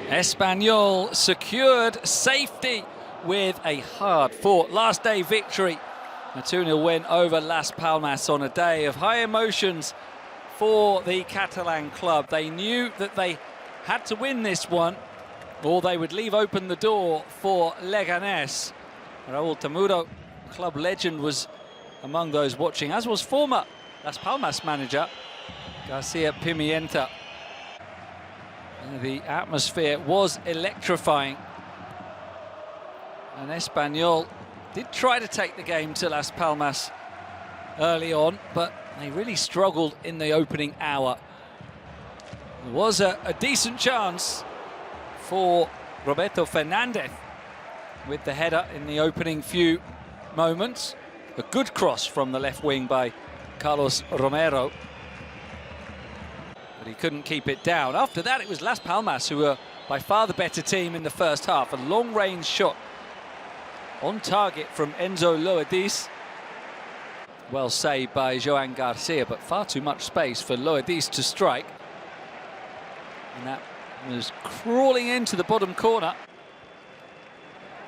Espanyol secured safety with a hard-fought last-day victory. A 2-0 win over Las Palmas on a day of high emotions for the Catalan club. They knew that they had to win this one, or they would leave open the door for Leganés. Raúl Tamuro, club legend, was among those watching, as was former Las Palmas manager Garcia Pimienta. The atmosphere was electrifying, and Espanyol did try to take the game to Las Palmas early on, but they really struggled in the opening hour. There was a decent chance for Roberto Fernandez with the header in the opening few moments. A good cross from the left wing by Carlos Romero, but he couldn't keep it down. After that, it was Las Palmas who were by far the better team in the first half. A long-range shot on target from Enzo Loadis. Well saved by Joan Garcia, but far too much space for Loadis to strike. And that was crawling into the bottom corner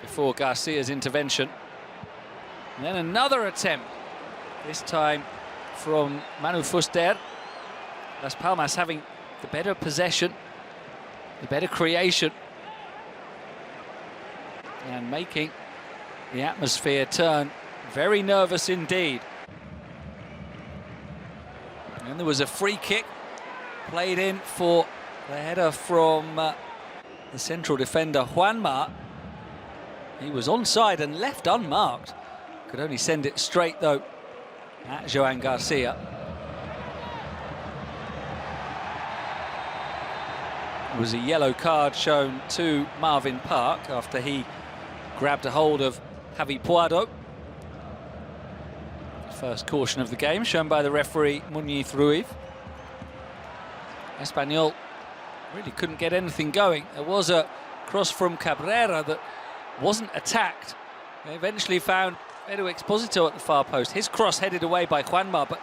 before Garcia's intervention. And then another attempt, this time from Manu Fuster. Las Palmas having the better possession, the better creation, and making the atmosphere turn very nervous indeed. And there was a free kick played in for the header from the central defender Juanma. He was onside and left unmarked. Could only send it straight though at Joan Garcia. It was a yellow card shown to Marvin Park after he grabbed a hold of Javi Puado. First caution of the game shown by the referee Muñiz Ruiz. Espanyol really couldn't get anything going. There was a cross from Cabrera that wasn't attacked. They eventually found Edu Exposito at the far post. His cross headed away by Juanma, but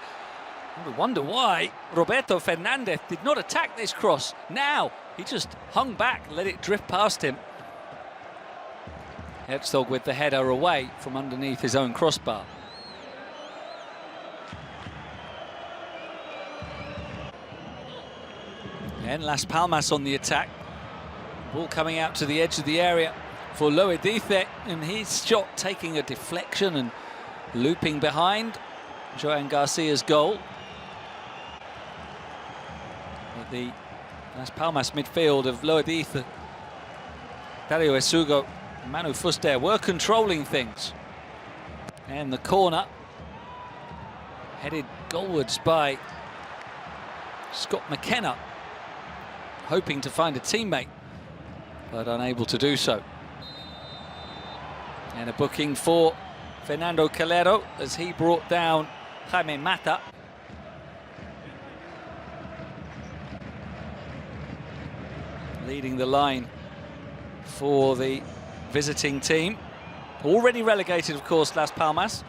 we wonder why Roberto Fernandez did not attack this cross. Now he just hung back, let it drift past him. Herzog with the header away from underneath his own crossbar. And Las Palmas on the attack. Ball coming out to the edge of the area for Loedice, and his shot taking a deflection and looping behind Joan Garcia's goal. But the Las Palmas midfield of Loedice, Dario Esugo, and Manu Fuster were controlling things. And the corner headed goalwards by Scott McKenna, hoping to find a teammate, but unable to do so. And a booking for Fernando Calero as he brought down Jaime Mata. Leading the line for the visiting team. Already relegated, of course, Las Palmas.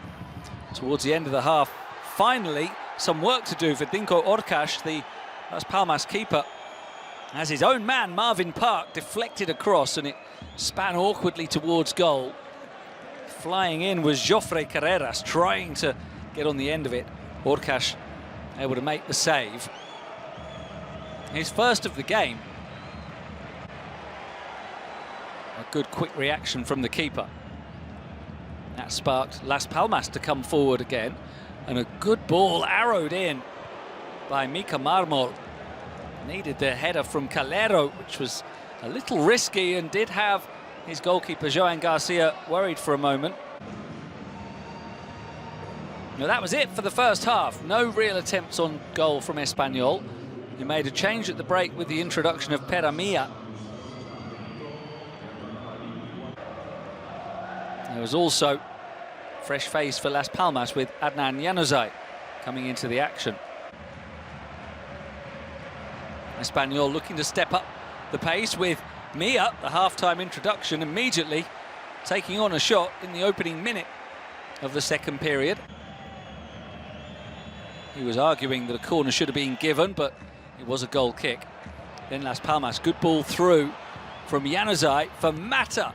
Towards the end of the half, finally some work to do for Dinko Orkash, the Las Palmas keeper, as his own man, Marvin Park, deflected across and it span awkwardly towards goal. Flying in was Jofre Carreras, trying to get on the end of it. Orkash able to make the save. His first of the game. A good quick reaction from the keeper. That sparked Las Palmas to come forward again. And a good ball arrowed in by Mika Marmol. Needed the header from Calero, which was a little risky and did have his goalkeeper Joan Garcia worried for a moment. Now that was it for the first half. No real attempts on goal from Espanyol. He made a change at the break with the introduction of Peramia. There was also fresh face for Las Palmas with Adnan Januzaj coming into the action. Espanyol looking to step up the pace with Mia, the half-time introduction, immediately taking on a shot in the opening minute of the second period. He was arguing that a corner should have been given, but it was a goal kick. Then Las Palmas, good ball through from Januzaj for Mata.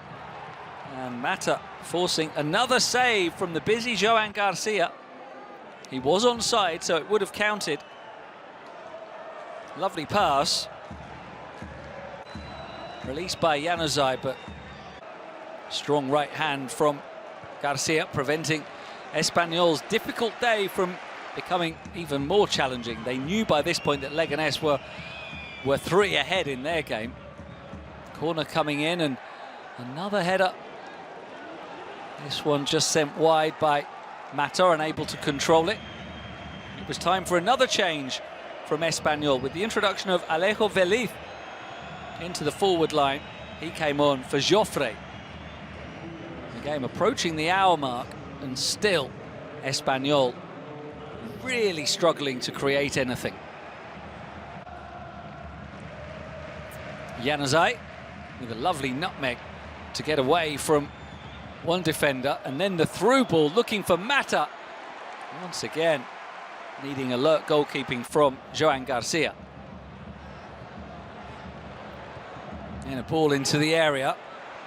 And Mata forcing another save from the busy Joan Garcia. He was onside, so it would have counted. Lovely pass. Released by Januzaj, but strong right hand from Garcia, preventing Espanyol's difficult day from becoming even more challenging. They knew by this point that Leganés were 3 ahead in their game. Corner coming in, and another header. This one just sent wide by Mata, unable to control it. It was time for another change from Espanyol with the introduction of Alejo Veliz into the forward line. He came on for Joffre. The game approaching the hour mark, and still Espanyol really struggling to create anything. Januzaj with a lovely nutmeg to get away from one defender, and then the through ball looking for Mata. Once again, needing alert goalkeeping from Joan Garcia. And a ball into the area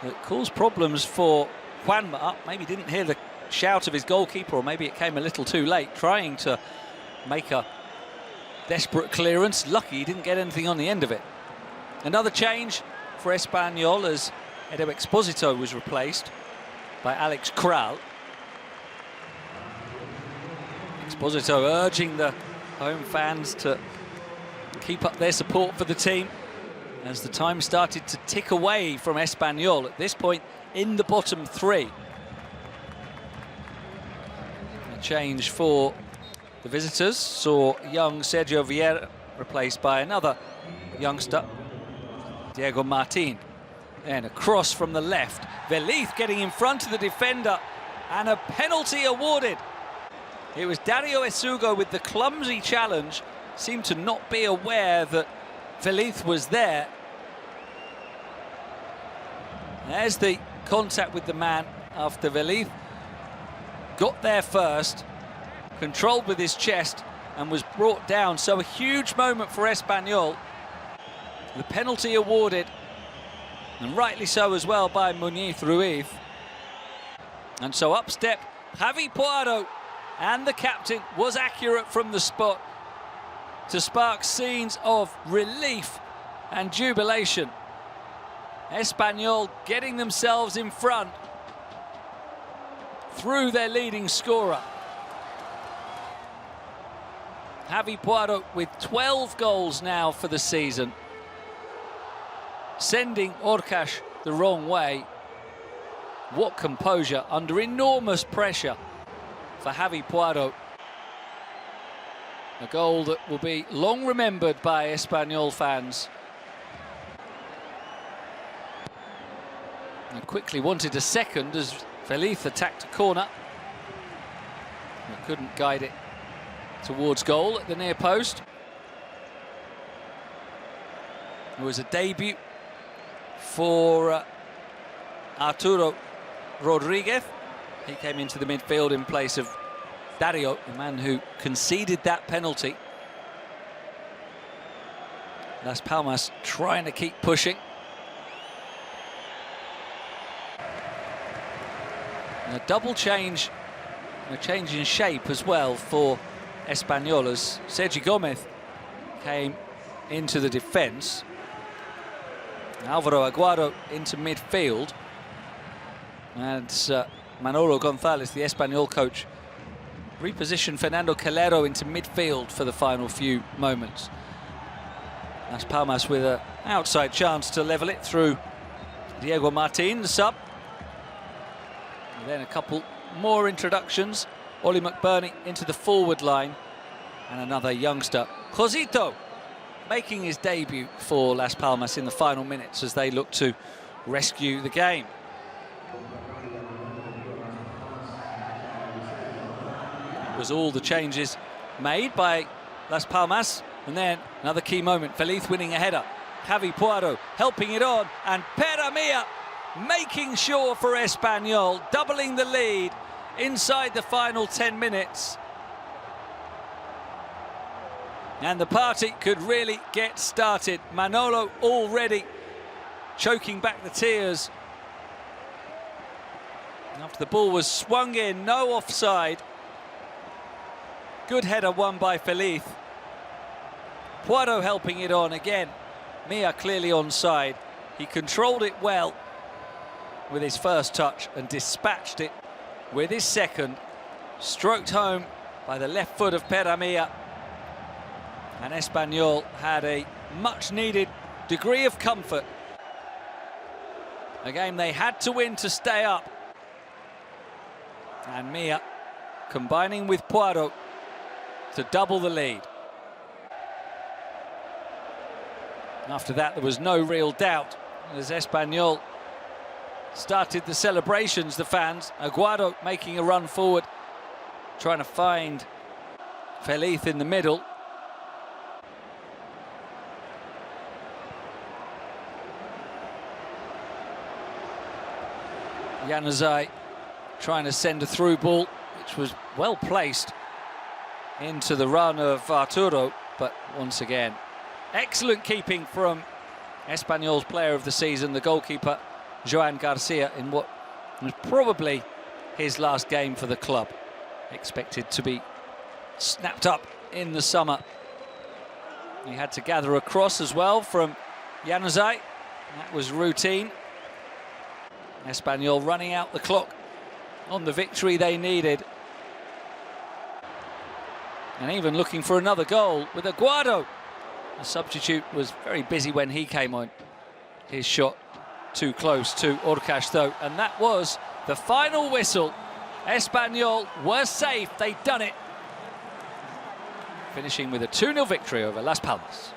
that caused problems for Juanma. Maybe didn't hear the shout of his goalkeeper, or maybe it came a little too late, trying to make a desperate clearance. Lucky he didn't get anything on the end of it. Another change for Espanyol as Edo Exposito was replaced by Alex Kral. Exposito urging the home fans to keep up their support for the team as the time started to tick away from Espanyol, at this point in the bottom 3. A change for the visitors saw young Sergio Vieira replaced by another youngster, Diego Martin. And a cross from the left. Veliz getting in front of the defender, and a penalty awarded. It was Dario Esugo with the clumsy challenge, seemed to not be aware that Veliz was there. There's the contact with the man after Veliz got there first, controlled with his chest, and was brought down. So a huge moment for Espanyol. The penalty awarded, and rightly so as well, by Muñiz Ruiz. And so up step Javi Puado, and the captain was accurate from the spot to spark scenes of relief and jubilation. Espanyol getting themselves in front through their leading scorer. Javi Puado with 12 goals now for the season, sending Orkash the wrong way. What composure under enormous pressure for Javi Puado. A goal that will be long remembered by Espanyol fans. And quickly wanted a second as Veliz attacked a corner. But couldn't guide it towards goal at the near post. It was a debut for Arturo Rodriguez. He came into the midfield in place of Dario, the man who conceded that penalty. Las Palmas trying to keep pushing. And a double change, a change in shape as well for Espanyol, as Sergi Gomez came into the defence. Alvaro Aguado into midfield, and Manolo Gonzalez, the Espanyol coach, repositioned Fernando Calero into midfield for the final few moments. Las Palmas with an outside chance to level it through Diego Martin, the sub. And then a couple more introductions. Oli McBurney into the forward line, and another youngster, Josito, making his debut for Las Palmas in the final minutes as they look to rescue the game. It was all the changes made by Las Palmas, and then another key moment, Veliz winning a header. Javi Puado helping it on, and Peramia making sure for Espanyol, doubling the lead inside the final 10 minutes. And the party could really get started. Manolo already choking back the tears. After the ball was swung in, no offside. Good header won by Feliz. Puado helping it on again. Mia clearly onside. He controlled it well with his first touch and dispatched it with his second. Stroked home by the left foot of Pere Mia. And Espanyol had a much-needed degree of comfort. A game they had to win to stay up. And Mia combining with Puado to double the lead. After that, there was no real doubt as Espanyol started the celebrations, the fans. Aguado making a run forward, trying to find Feliz in the middle. Januzaj trying to send a through ball, which was well placed into the run of Arturo, but once again, excellent keeping from Espanyol's player of the season, the goalkeeper, Joan Garcia, in what was probably his last game for the club. Expected to be snapped up in the summer. He had to gather a cross as well from Januzaj. That was routine. Espanyol running out the clock on the victory they needed. And even looking for another goal with Aguado. The substitute was very busy when he came on. His shot too close to Orcas though, and that was the final whistle. Espanyol were safe, they'd done it. Finishing with a 2-0 victory over Las Palmas.